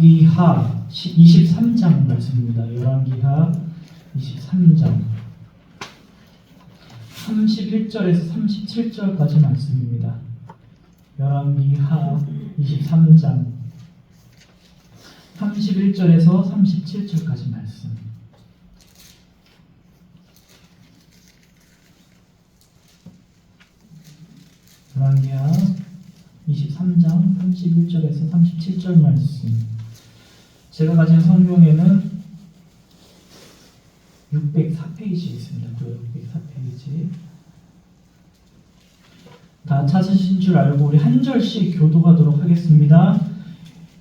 열왕기하 23장 말씀입니다. 열왕기하 23장 31절에서 37절까지 말씀입니다. 열왕기하 23장 31절에서 37절까지 말씀. 열왕기하 23장 31절에서 37절 말씀. 제가 가진 성경에는 604페이지 있습니다. 또 604페이지. 다 찾으신 줄 알고 우리 한 절씩 교독하도록 하겠습니다.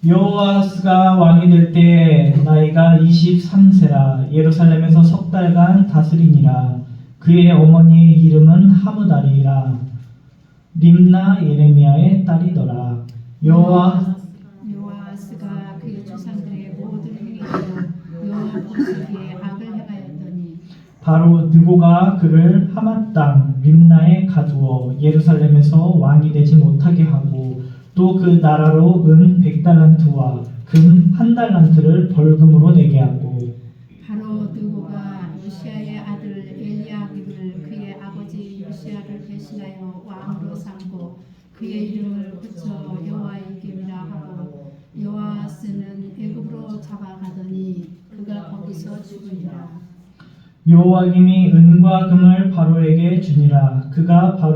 여호아스가 왕이 될 때 나이가 23세라 예루살렘에서 석 달간 다스리니라. 그의 어머니의 이름은 하무달이라. 림나 예레미야의 딸이더라. 여호아스가 그의 조상들의 모든 행위로 여호와 보시기에 악을 행하였더니 바로 느고가 그를 하맛 땅 림나에 가두어 예루살렘에서 왕이 되지 못하게 하고 또 그 나라로 은 100달란트와 금 1달란트를 벌금으로 내게 하고 바로 느고가 요시야의 아들 엘리야깁을 그의 아버지 요시야를 대신하여 왕으로 삼고 그의 이름을 붙여 여호와의 이름이라 하고 여호아스는 애굽으로 잡아가더니 그가 거기서 죽으니라. 여호와김이 은과 금을 바로에게 주니라. 그가 바로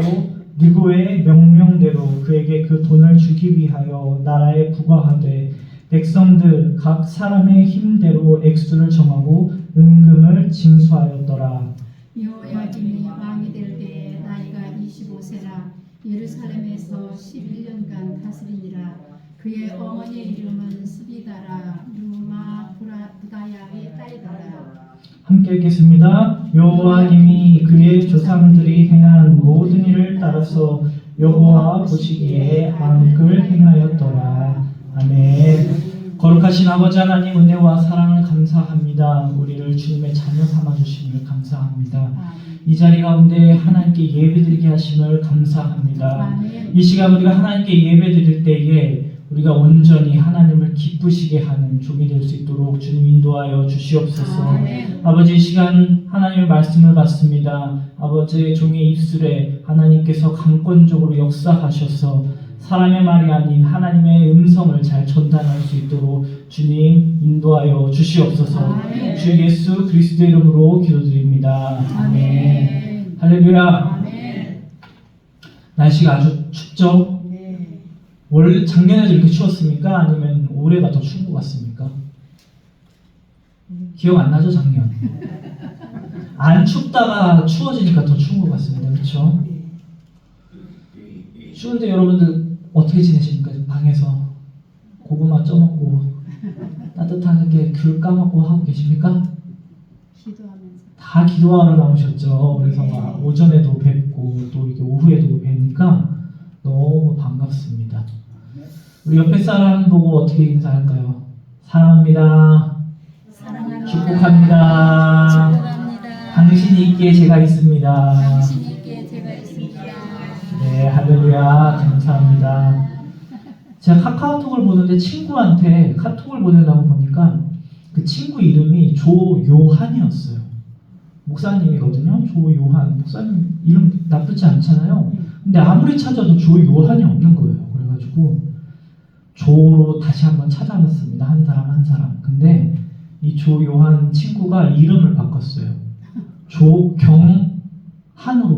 느고의 명령대로 그에게 그 돈을 주기 위하여 나라에 부과하되 백성들 각 사람의 힘대로 액수를 정하고 은금을 징수하였더라. 여호야김이 왕이 될 때에 나이가 25세라 예루살렘에서 11년간 다스리니라. 그의 어머니의 이름은 스비다라 누마 부다야의 딸이더라. 함께 읽겠습니다. 여호와님이 그의 조상들이 행한 모든 일을 따라서 여호와 보시기에 악을 행하였더라. 아멘. 거룩하신 아버지 하나님 은혜와 사랑을 감사합니다. 우리를 주님의 자녀 삼아 주심을 감사합니다. 이 자리 가운데 하나님께 예배드리게 하심을 감사합니다. 이 시간 우리가 하나님께 예배드릴 때에 우리가 온전히 하나님을 기쁘시게 하는 종이 될 수 있도록 주님 인도하여 주시옵소서. 아버지 이 시간 하나님의 말씀을 받습니다. 아버지의 종의 입술에 하나님께서 강권적으로 역사하셔서 사람의 말이 아닌 하나님의 음성을 잘 전달할 수 있도록 주님 인도하여 주시옵소서. 주 예수 그리스도의 이름으로 기도드립니다. 아멘. 할렐루야. 아멘. 날씨가 아주 춥죠? 올 작년에도 이렇게 추웠습니까? 아니면 올해가 더 추운 것 같습니까? 기억 안 나죠, 작년? 안 춥다가 추워지니까 더 추운 것 같습니다. 그렇죠? 추운데 여러분들 어떻게 지내십니까? 방에서 고구마 쪄먹고 따뜻하게 귤 까먹고 하고 계십니까? 기도하면서 다 기도하러 나오셨죠. 그래서 막 오전에도 뵙고 또 이렇게 오후에도 뵈니까 너무 반갑습니다. 우리 옆에 사람 보고 어떻게 인사할까요? 사랑합니다. 사랑합니다. 축복합니다. 축복합니다. 당신이 있기에 제가 있습니다. 당신이 있기에 제가 있습니다. 네, 할렐루야. 감사합니다. 제가 카카오톡을 보는데 친구한테 카톡을 보내려고 보니까 그 친구 이름이 조요한이었어요. 목사님이거든요. 조요한. 목사님 이름 나쁘지 않잖아요. 근데 아무리 찾아도 조요한이 없는 거예요. 그래가지고 조로 다시 한번 찾아봤습니다. 한 사람 한 사람. 근데 이 조요한 친구가 이름을 바꿨어요. 조경한으로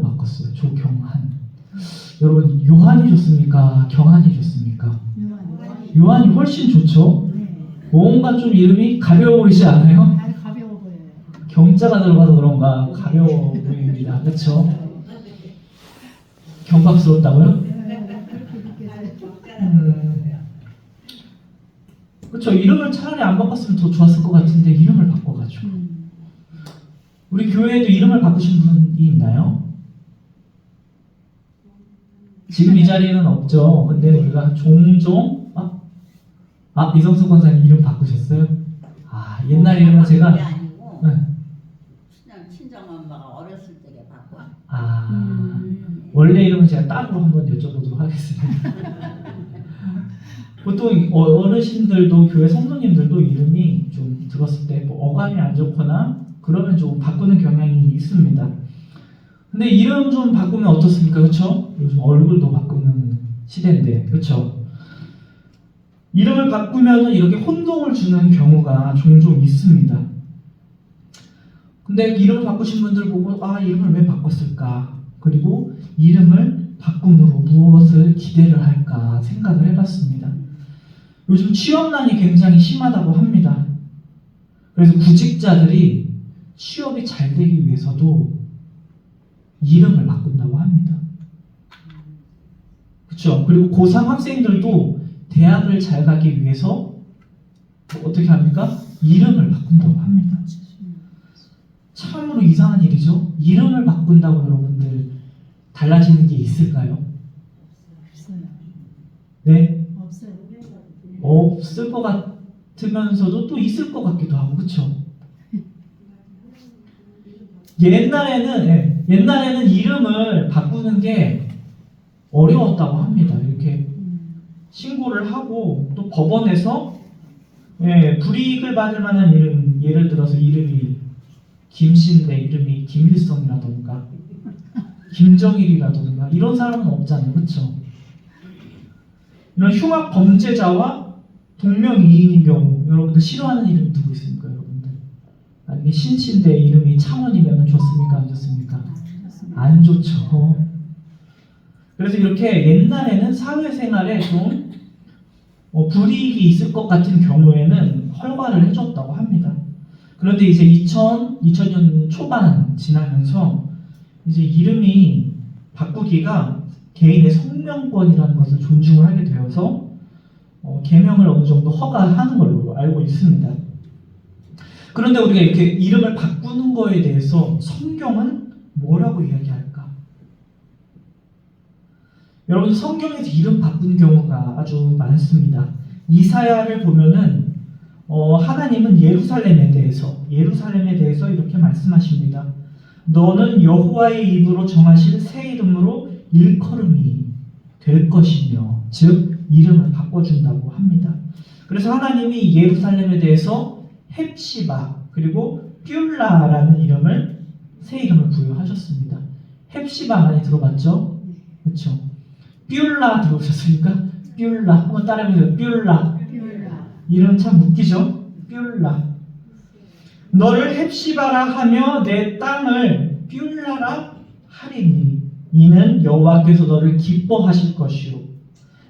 바꿨어요. 조경한. 여러분 요한이 좋습니까? 경한이 좋습니까? 요한이 훨씬 좋죠? 뭔가 좀 이름이 가벼워 보이지 않아요? 가벼워 보여요. 경자가 들어가서 그런가 가벼워 보입니다. 그렇죠? 경박스럽다고요? 그렇죠. 이름을 차라리 안 바꿨으면 더 좋았을 것 같은데 이름을 바꿔가지고 우리 교회에도 이름을 바꾸신 분이 있나요? 지금 이 자리에는 없죠. 근데 우리가 종종 이성수 권사님 이름 바꾸셨어요? 옛날 이름은 제가 아니고 네. 그냥 친정엄마가 어렸을 때에 바꿔. 원래 이름은 제가 따로 한번 여쭤보도록 하겠습니다. 보통 어르신들도 교회 성도님들도 이름이 좀 들었을 때 뭐 어감이 안 좋거나 그러면 좀 바꾸는 경향이 있습니다. 근데 이름 좀 바꾸면 어떻습니까? 그렇죠? 요즘 얼굴도 바꾸는 시대인데, 그렇죠? 이름을 바꾸면 이렇게 혼동을 주는 경우가 종종 있습니다. 근데 이름을 바꾸신 분들 보고 아, 이름을 왜 바꿨을까? 그리고 이름을 바꿈으로 무엇을 기대를 할까 생각을 해봤습니다. 요즘 취업난이 굉장히 심하다고 합니다. 그래서 구직자들이 취업이 잘 되기 위해서도 이름을 바꾼다고 합니다. 그렇죠? 그리고 고3 학생들도 대학을 잘 가기 위해서 어떻게 합니까? 이름을 바꾼다고 합니다. 참으로 이상한 일이죠? 이름을 바꾼다고 여러분들 달라지는 게 있을까요? 없어요. 네? 없어요. 없을 것 같으면서도 또 있을 것 같기도 하고, 그렇죠? 옛날에는 이름을 바꾸는 게 어려웠다고 합니다. 이렇게 신고를 하고 또 법원에서 불이익을 받을 만한 이름, 예를 들어서 이름이 김씨인데 이름이 김일성이라던가 김정일이라던가 이런 사람은 없잖아요, 그렇죠? 이런 흉악 범죄자와 동명이인인 경우 여러분들 싫어하는 이름 누구 있습니까, 여러분들? 아니면 신씨인데 이름이 창원이면 좋습니까, 안 좋습니까? 안 좋죠. 그래서 이렇게 옛날에는 사회생활에 좀 불이익이 있을 것 같은 경우에는 허가를 해줬다고 합니다. 그런데 이제 2000년 초반 지나면서 이제 이름이 바꾸기가 개인의 성명권이라는 것을 존중을 하게 되어서 개명을 어느 정도 허가하는 걸로 알고 있습니다. 그런데 우리가 이렇게 이름을 바꾸는 거에 대해서 성경은 뭐라고 이야기할까? 여러분, 성경에서 이름 바꾼 경우가 아주 많습니다. 이사야를 보면은 하나님은 예루살렘에 대해서 이렇게 말씀하십니다. 너는 여호와의 입으로 정하실 새 이름으로 일컬음이 될 것이며, 즉 이름을 바꿔준다고 합니다. 그래서 하나님이 예루살렘에 대해서 헵시바 그리고 뷸라라는 이름을 새 이름을 부여하셨습니다. 헵시바 많이 들어봤죠? 그렇죠? 뷸라 들어보셨습니까? 뷸라 한번 따라해보세요. 뷸라. 이름 참 웃기죠? 뷸라. 너를 헵시바라 하며 내 땅을 뷸라라 하리니 이는 여호와께서 너를 기뻐하실 것이요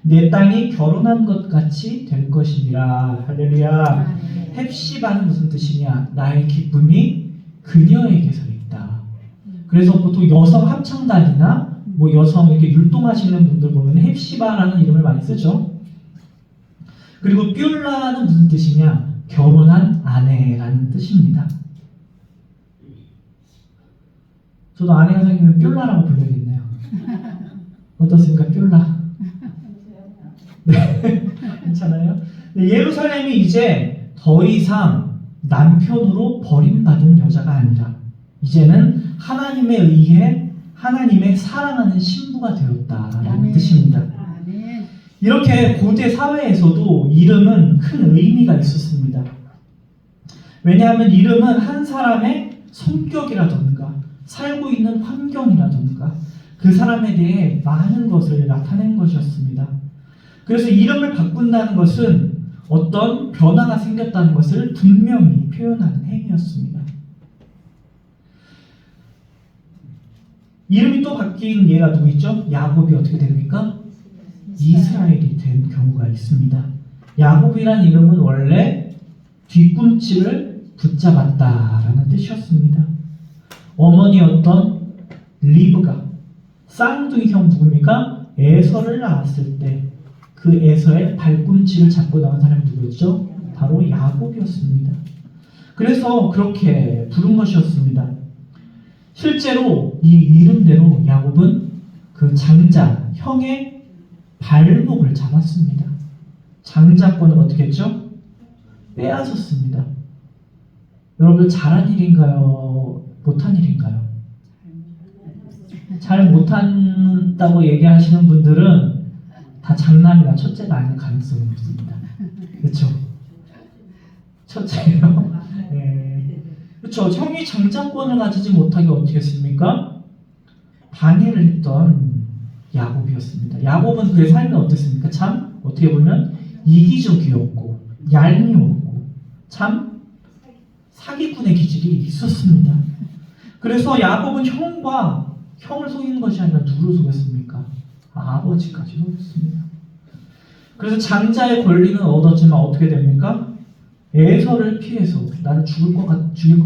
내 땅이 결혼한 것 같이 될 것이니라. 할렐루야. 헵시바는 무슨 뜻이냐? 나의 기쁨이 그녀에게서 있다. 그래서 보통 여성 합창단이나 뭐 여성 이렇게 율동하시는 분들 보면 헵시바라는 이름을 많이 쓰죠. 그리고 뷸라는 무슨 뜻이냐? 결혼한 아내라는 뜻입니다. 저도 아내가 생기면 뷸라라고 불러야겠네요. 어떻습니까, 뷸라? 네, 괜찮아요? 네, 예루살렘이 이제 더 이상 남편으로 버림받은 여자가 아니라 이제는 하나님에 의해 하나님의 사랑하는 신부가 되었다라는 뜻입니다. 이렇게 고대 사회에서도 이름은 큰 의미가 있었습니다. 왜냐하면 이름은 한 사람의 성격이라던가 살고 있는 환경이라던가 그 사람에 대해 많은 것을 나타낸 것이었습니다. 그래서 이름을 바꾼다는 것은 어떤 변화가 생겼다는 것을 분명히 표현하는 행위였습니다. 이름이 또 바뀐 예가 누구 있죠? 야곱이 어떻게 됩니까? 이스라엘이 된 경우가 있습니다. 야곱이란 이름은 원래 뒤꿈치를 붙잡았다라는 뜻이었습니다. 어머니였던 리브가 쌍둥이 형 누굽니까? 에서를 낳았을 때 그 에서의 발꿈치를 잡고 나온 사람이 누구였죠? 바로 야곱이었습니다. 그래서 그렇게 부른 것이었습니다. 실제로 이 이름대로 야곱은 그 장자, 형의 발목을 잡았습니다. 장자권을 어떻게 했죠? 빼앗았습니다. 여러분 잘한 일인가요? 못한 일인가요? 잘 못한다고 얘기하시는 분들은 다 장남이나 첫째가 아닐 가능성이 높습니다. 그렇죠? 첫째예요. 네. 그렇죠. 형이 장자권을 가지지 못하게 어떻게 했습니까? 방해를 했던 야곱이었습니다. 야곱은 그의 삶이 어땠습니까? 참 어떻게 보면 이기적이었고 얄미웠고 참 사기꾼의 기질이 있었습니다. 그래서 야곱은 형을 속이는 것이 아니라 누구를 속였습니까? 아버지까지 속였습니다. 그래서 장자의 권리는 얻었지만 어떻게 됩니까? 에서를 피해서 나를 죽일 것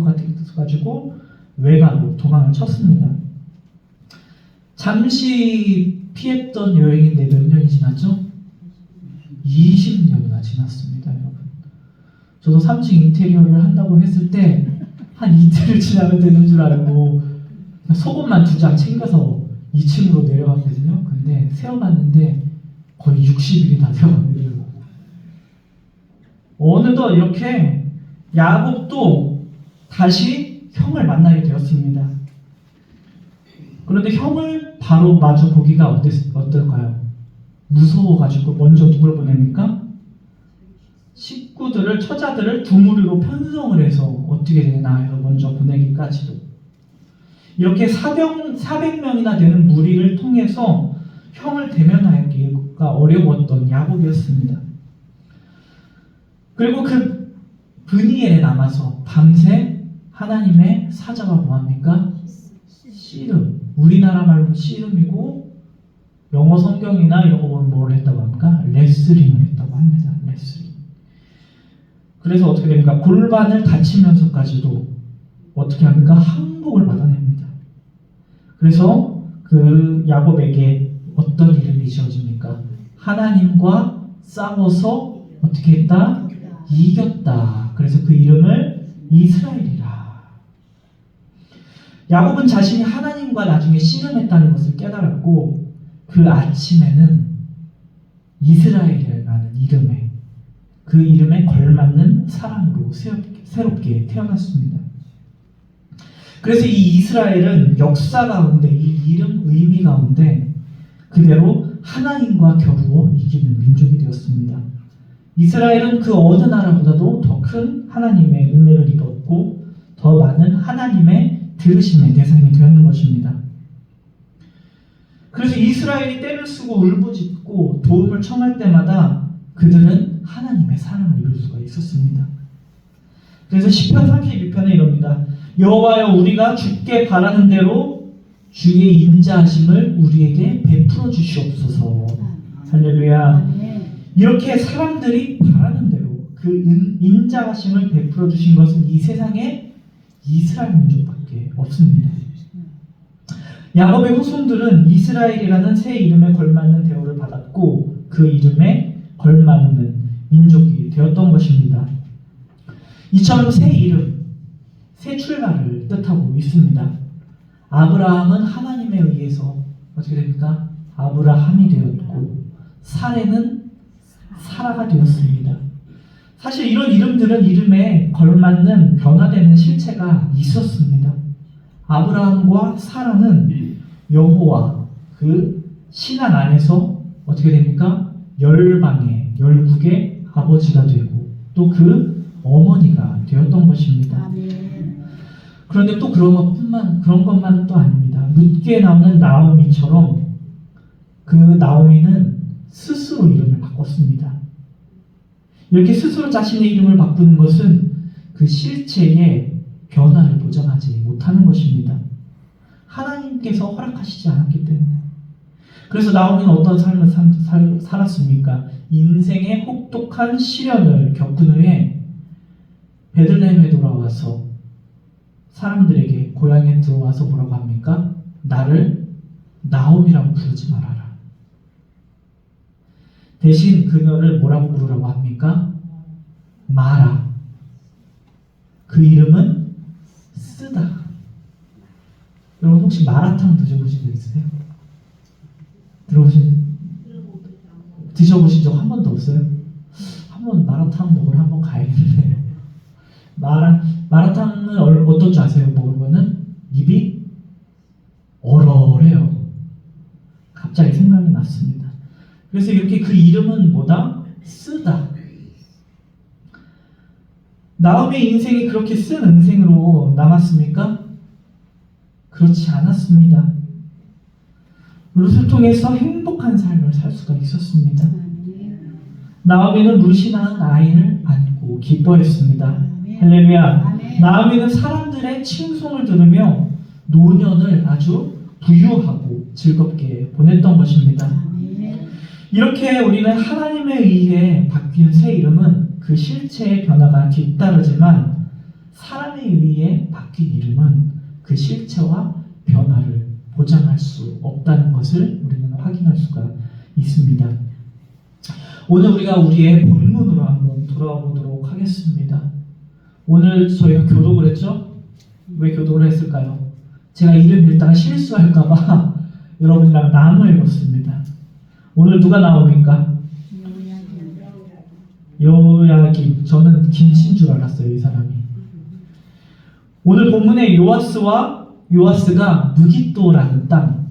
같아가지고 외가로 도망을 쳤습니다. 잠시 피했던 여행인데 몇 년이 지났죠? 20년이나 지났습니다, 여러분. 저도 3층 인테리어를 한다고 했을 때 한 이틀을 지나면 되는 줄 알고 속옷만 2장 챙겨서 2층으로 내려갔거든요. 근데 세어봤는데 거의 60일이 다 되어갑니다. 어느덧 이렇게 야곱도 다시 형을 만나게 되었습니다. 그런데 형을 바로 마주 보기가 어떨까요? 무서워가지고 먼저 누굴 보냅니까? 식구들을, 처자들을 두 무리로 편성을 해서 어떻게 되나 해서 먼저 보내기까지도. 이렇게 400명이나 되는 무리를 통해서 형을 대면하기가 어려웠던 야곱이었습니다. 그리고 그 브니엘에 남아서 밤새 하나님의 사자가 뭐합니까? 씨름. 우리나라 말로 씨름이고 영어 성경이나 이런 거 보면 뭘 했다고 합니까? 레슬링을 했다고 합니다. 레슬링. 그래서 어떻게 됩니까? 골반을 다치면서까지도 어떻게 합니까? 항복을 받아냅니다. 그래서 그 야곱에게 어떤 이름이 지어집니까? 하나님과 싸워서 어떻게 했다? 이겼다. 그래서 그 이름을 이스라엘이라. 야곱은 자신이 하나님과 나중에 씨름했다는 것을 깨달았고 그 아침에는 이스라엘이라는 그 이름에 걸맞는 사람으로 새롭게 태어났습니다. 그래서 이 이스라엘은 역사 가운데 이 이름 의미 가운데 그대로 하나님과 겨루어 이기는 민족이 되었습니다. 이스라엘은 그 어느 나라보다도 더 큰 하나님의 은혜를 입었고 더 많은 하나님의 들으심의 대상이 되었는 것입니다. 그래서 이스라엘이 떼를 쓰고 울부짖고 도움을 청할 때마다 그들은 하나님의 사랑을 이룰 수가 있었습니다. 그래서 시편 32편에 이럽니다. 여호와여 우리가 주께 바라는 대로 주의 인자하심을 우리에게 베풀어 주시옵소서. 할렐루야. 이렇게 사람들이 바라는 대로 그 인자하심을 베풀어 주신 것은 이 세상에 이스라엘 민족밖에 없습니다. 야곱의 후손들은 이스라엘이라는 새 이름에 걸맞는 대우를 받았고 그 이름에 걸맞는 민족이 되었던 것입니다. 이처럼 새 이름, 새 출발을 뜻하고 있습니다. 아브라함은 하나님에 의해서 어떻게 됩니까? 아브라함이 되었고 사레는 사라가 되었습니다. 사실 이런 이름들은 이름에 걸맞는 변화되는 실체가 있었습니다. 아브라함과 사라는 여호와 그 신앙 안에서 어떻게 됩니까? 열국의 아버지가 되고 또 그 어머니가 되었던 것입니다. 그런데 또 그런 것만은 또 아닙니다. 룻기에 나오는 나오미처럼 그 나오미는 스스로 이름을 바꿨습니다. 이렇게 스스로 자신의 이름을 바꾸는 것은 그 실체의 변화를 보장하지 못하는 것입니다. 하나님께서 허락하시지 않았기 때문에. 그래서 나오미는 어떤 삶을 살았습니까? 인생의 혹독한 시련을 겪은 후에 베들레헴에 돌아와서 사람들에게 고향에 들어와서 뭐라고 합니까? 나를 나오미라고 부르지 말아라. 대신 그녀를 뭐라고 부르라고 합니까? 마라. 그 이름은 쓰다. 여러분 혹시 마라탕 드셔보신 적 있으세요? 드셔보신 적 한 번도 없어요? 한번 마라탕 먹으러 한번 가야겠네요. 마라탕은 어떤 줄 아세요? 먹으면은 입이 얼얼해요. 갑자기 생각이 났습니다. 그래서 이렇게 그 이름은 뭐다? 쓰다. 나오미의 인생이 그렇게 쓴 인생으로 남았습니까? 그렇지 않았습니다. 룻을 통해서 행복한 삶을 살 수가 있었습니다. 나오미는 룻이 낳은 아이를 안고 기뻐했습니다. 할렐루야. 나오미는 사람들의 칭송을 들으며 노년을 아주 부유하고 즐겁게 보냈던 것입니다. 이렇게 우리는 하나님에 의해 바뀐 새 이름은 그 실체의 변화가 뒤따르지만 사람에 의해 바뀐 이름은 그 실체와 변화를 보장할 수 없다는 것을 우리는 확인할 수가 있습니다. 오늘 우리가 우리의 본문으로 한번 돌아와 보도록 하겠습니다. 오늘 저희가 교독을 했죠? 왜 교독을 했을까요? 제가 이름 읽다가 실수할까봐 여러분이랑 나눠 읽었습니다. 오늘 누가 나옵니까? 요야김. 저는 김신 줄 알았어요, 이 사람이. 오늘 본문의 요아스가 무깃도라는 땅.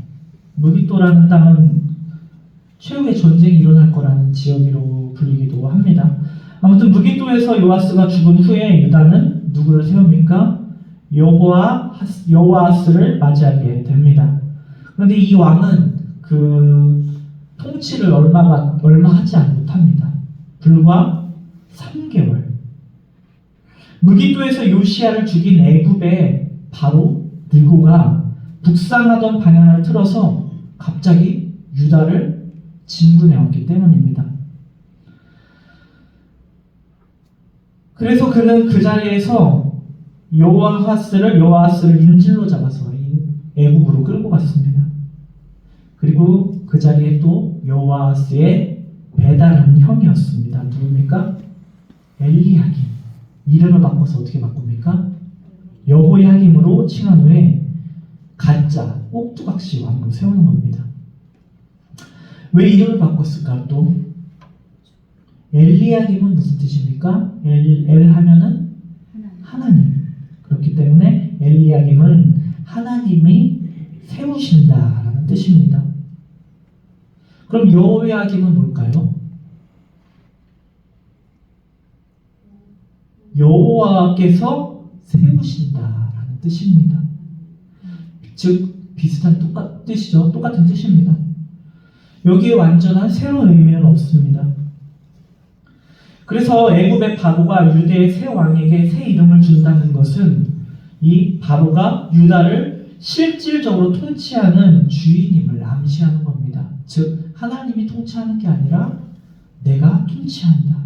무깃도라는 땅은 최후의 전쟁이 일어날 거라는 지역으로 불리기도 합니다. 아무튼 무깃도에서 요아스가 죽은 후에 유다는 누구를 세웁니까? 여호아스를 맞이하게 됩니다. 그런데 이 왕은 그 통치를 얼마 하지 못합니다. 불과 3개월. 무깃도에서 요시야를 죽인 애굽의 바로 느고가 북상하던 방향을 틀어서 갑자기 유다를 진군해 왔기 때문입니다. 그래서 그는 그 자리에서 여호아스를 인질로 잡아서 애굽으로 끌고 갔습니다. 그리고 그 자리에 또 여호아스의 배다른 형이었습니다. 누굽니까? 엘리야김. 이름을 바꿔서 어떻게 바꿉니까? 여호야김으로 칭한 후에 가짜 꼭두각시 왕으로 세우는 겁니다. 왜 이름을 바꿨을까? 또 엘리야김은 무슨 뜻입니까? 엘 하면은 하나님. 그렇기 때문에 엘리야김은 하나님이 세우신다라는 뜻입니다. 그럼 여호야김은 뭘까요? 여호와께서 세우신다라는 뜻입니다. 즉 비슷한 뜻이죠. 똑같은 뜻입니다. 여기에 완전한 새로운 의미는 없습니다. 그래서 애굽의 바로가 유대의 새 왕에게 새 이름을 준다는 것은 이 바로가 유다를 실질적으로 통치하는 주인임을 암시하는 겁니다. 즉 하나님이 통치하는 게 아니라 내가 통치한다.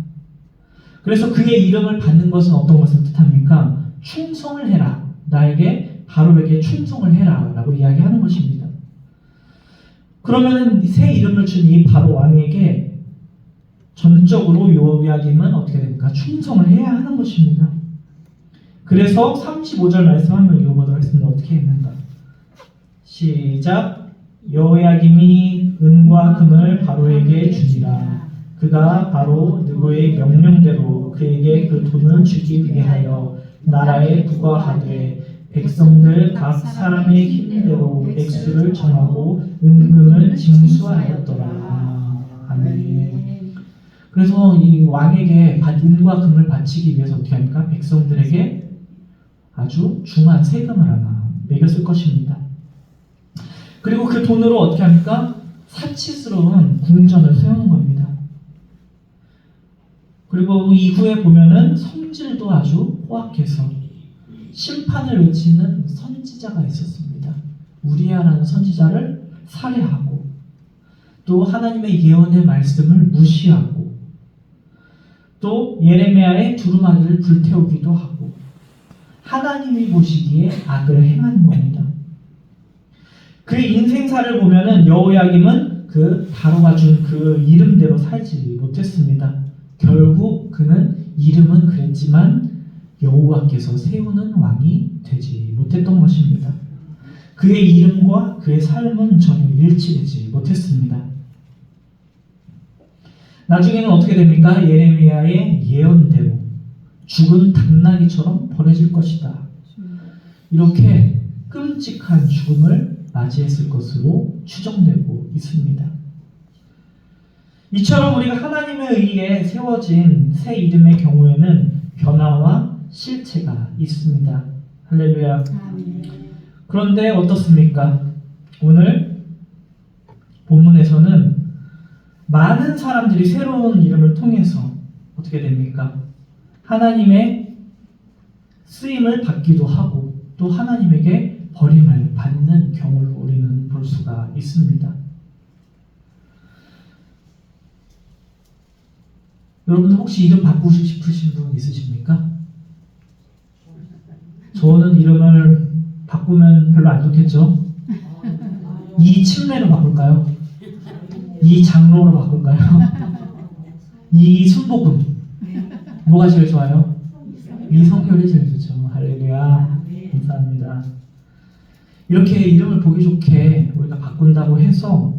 그래서 그의 이름을 받는 것은 어떤 것을 뜻합니까? 충성을 해라. 나에게 바로에게 충성을 해라 라고 이야기하는 것입니다. 그러면 새 이름을 준 이 바로 왕에게 전적으로 여호야김은 어떻게 됩니까? 충성을 해야 하는 것입니다. 그래서 35절 말씀 한번 읽어보도록 하겠습니다. 어떻게 했는가? 시작. 여호야김이 은과 금을 바로에게 주니라. 그가 바로 느고의 명령대로 그에게 그 돈을 주기 위하여 나라에 부과하되 백성들 각 사람의 힘대로 액수를 정하고 은금을 징수하였더라. 아멘. 그래서 이 왕에게 은과 금을 바치기 위해서 어떻게 합니까? 백성들에게 아주 중한 세금을 아마 매겼을 것입니다. 그리고 그 돈으로 어떻게 합니까? 사치스러운 궁전을 세우는 겁니다. 그리고 이후에 보면은 성질도 아주 포악해서 심판을 외치는 선지자가 있었습니다. 우리야라는 선지자를 살해하고 또 하나님의 예언의 말씀을 무시하고 또 예레미야의 두루마기를 불태우기도 하고 하나님이 보시기에 악을 행한 겁니다. 그의 인생사를 보면은 여호야김은 그 바로가 준 그 이름대로 살지 못했습니다. 결국 그는 이름은 그랬지만 여호와께서 세우는 왕이 되지 못했던 것입니다. 그의 이름과 그의 삶은 전혀 일치되지 못했습니다. 나중에는 어떻게 됩니까? 예레미야의 예언대로 죽은 당나귀처럼 버려질 것이다. 이렇게 끔찍한 죽음을 맞이했을 것으로 추정되고 있습니다. 이처럼 우리가 하나님에 의해 세워진 새 이름의 경우에는 변화와 실체가 있습니다. 할렐루야. 아멘. 그런데 어떻습니까? 오늘 본문에서는 많은 사람들이 새로운 이름을 통해서 어떻게 됩니까? 하나님의 쓰임을 받기도 하고 또 하나님에게 버림을 받는 경우를 우리는 볼 수가 있습니다. 여러분들 혹시 이름 바꾸고 싶으신 분 있으십니까? 저는 이름을 바꾸면 별로 안 좋겠죠? 이침례로 바꿀까요? 이장로로 바꿀까요? 이순복음 뭐가 제일 좋아요? 이성결이 제일 좋죠. 할렐루야. 감사합니다. 이렇게 이름을 보기 좋게 우리가 바꾼다고 해서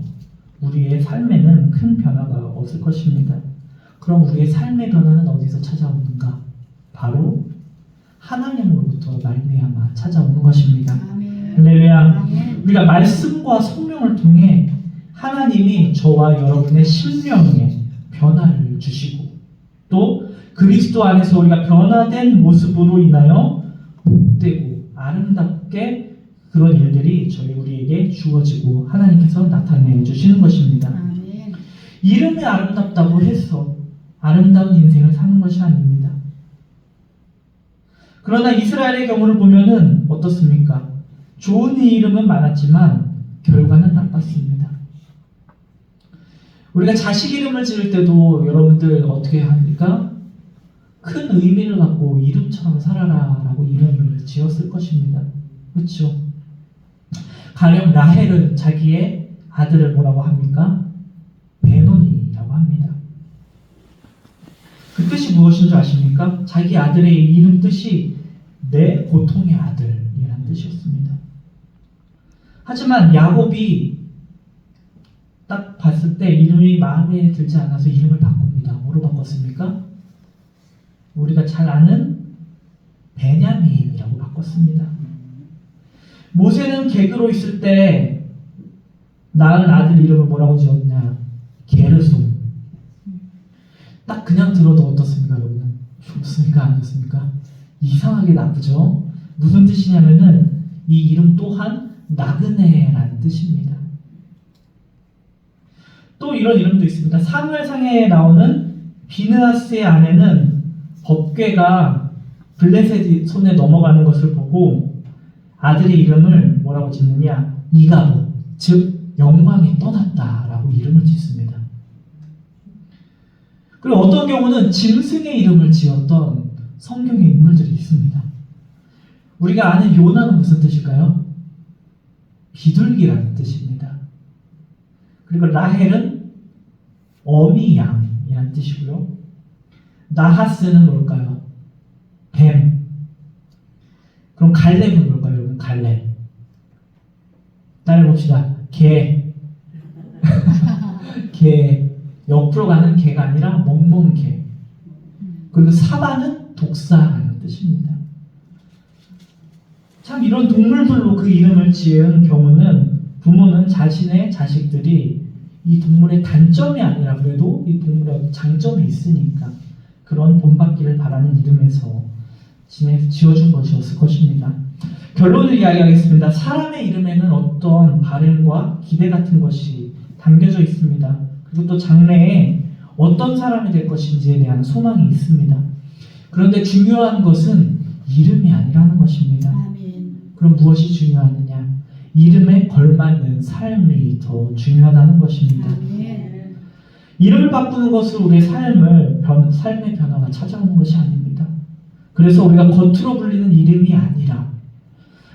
우리의 삶에는 큰 변화가 없을 것입니다. 그럼 우리의 삶의 변화는 어디서 찾아오는가? 바로 하나님으로부터 말미암아 찾아오는 것입니다. 아멘. 할렐루야. 아멘. 우리가 말씀과 성령을 통해 하나님이 저와 여러분의 심령에 변화를 주시고 또 그리스도 안에서 우리가 변화된 모습으로 인하여 복되고 아름답게 그런 일들이 우리에게 주어지고 하나님께서 나타내 주시는 것입니다. 아멘. 이름이 아름답다고 해서 아름다운 인생을 사는 것이 아닙니다. 그러나 이스라엘의 경우를 보면은 어떻습니까? 좋은 이름은 많았지만 결과는 나빴습니다. 우리가 자식 이름을 지을 때도 여러분들 어떻게 합니까? 큰 의미를 갖고 이름처럼 살아라 라고 이름을 지었을 것입니다. 그렇죠? 가령 라헬은 자기의 아들을 뭐라고 합니까? 베노니라고 합니다. 그 뜻이 무엇인 줄 아십니까? 자기 아들의 이름 뜻이 내 고통의 아들이라는 뜻이었습니다. 하지만 야곱이 딱 봤을 때 이름이 마음에 들지 않아서 이름을 바꿉니다. 뭐로 바꿨습니까? 우리가 잘 아는 베냐민이라고 바꿨습니다. 모세는 객으로 있을 때 낳은 아들 이름을 뭐라고 지었냐? 게르솜. 딱 그냥 들어도 어떻습니까, 여러분? 좋습니까, 안 좋습니까? 이상하게 나쁘죠? 무슨 뜻이냐면은 이 이름 또한 나그네라는 뜻입니다. 또 이런 이름도 있습니다. 사무엘상에 나오는 비느하스의 아내는 법궤가 블레셋 손에 넘어가는 것을 보고 아들의 이름을 뭐라고 짓느냐? 이가보, 즉 영광이 떠났다라고 이름을 짓습니다. 그리고 어떤 경우는 짐승의 이름을 지었던 성경의 인물들이 있습니다. 우리가 아는 요나는 무슨 뜻일까요? 비둘기라는 뜻입니다. 그리고 라헬은 어미 양이라는 뜻이고요. 나하스는 뭘까요? 뱀. 그럼 갈렙은 뭘까요, 여러분? 갈렙. 따라해봅시다. 개. 개. 옆으로 가는 개가 아니라 멍멍 개. 그리고 사바는 독사라는 뜻입니다. 참 이런 동물들로 그 이름을 지은 경우는 부모는 자신의 자식들이 이 동물의 단점이 아니라 그래도 이 동물의 장점이 있으니까 그런 본받기를 바라는 이름에서 지어준 것이었을 것입니다. 결론을 이야기하겠습니다. 사람의 이름에는 어떤 바램과 기대 같은 것이 담겨져 있습니다. 그리고 또 장래에 어떤 사람이 될 것인지에 대한 소망이 있습니다. 그런데 중요한 것은 이름이 아니라는 것입니다. 아멘. 그럼 무엇이 중요하느냐? 이름에 걸맞는 삶이 더 중요하다는 것입니다. 아멘. 이름을 바꾸는 것은 우리의 삶의 변화가 찾아오는 것이 아닙니다. 그래서 우리가 겉으로 불리는 이름이 아니라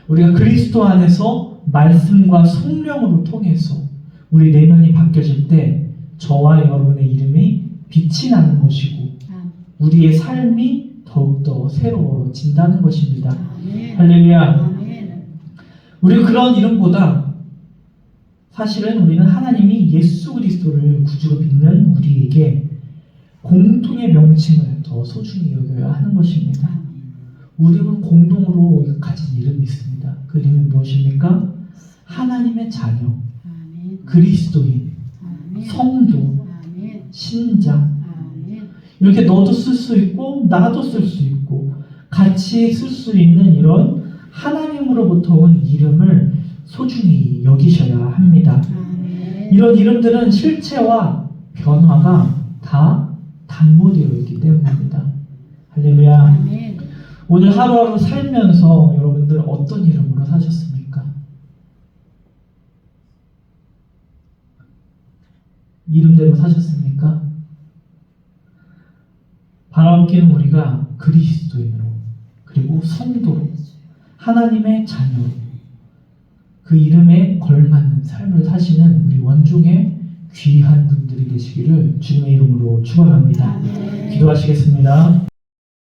우리가 그리스도 안에서 말씀과 성령으로 통해서 우리 내면이 바뀌어질 때 저와 여러분의 이름이 빛이 나는 것이고 우리의 삶이 더욱더 새로워진다는 것입니다. 아멘. 할렐루야. 아멘. 우리는 그런 이름보다 사실은 우리는 하나님이 예수 그리스도를 구주로 믿는 우리에게 공통의 명칭을 더 소중히 여겨야 하는 것입니다. 우리는 공동으로 가진 이름이 있습니다. 그 이름은 무엇입니까? 하나님의 자녀, 아멘. 그리스도인, 아멘. 성도, 아멘. 신장. 아멘. 이렇게 너도 쓸 수 있고 나도 쓸 수 있고 같이 쓸 수 있는 이런 하나님으로부터 온 이름을 소중히 여기셔야 합니다. 아멘. 이런 이름들은 실체와 변화가 다 담보되어 있기 때문입니다. 할렐루야. 아멘. 오늘 하루하루 살면서 여러분들 어떤 이름으로 사셨습니까? 이름대로 사셨습니까? 바라옵기는 우리가 그리스도인으로 그리고 성도로 하나님의 자녀로 그 이름에 걸맞는 삶을 사시는 우리 원중의 귀한 분들이 되시기를 주님의 이름으로 축원합니다. 아멘. 기도하시겠습니다.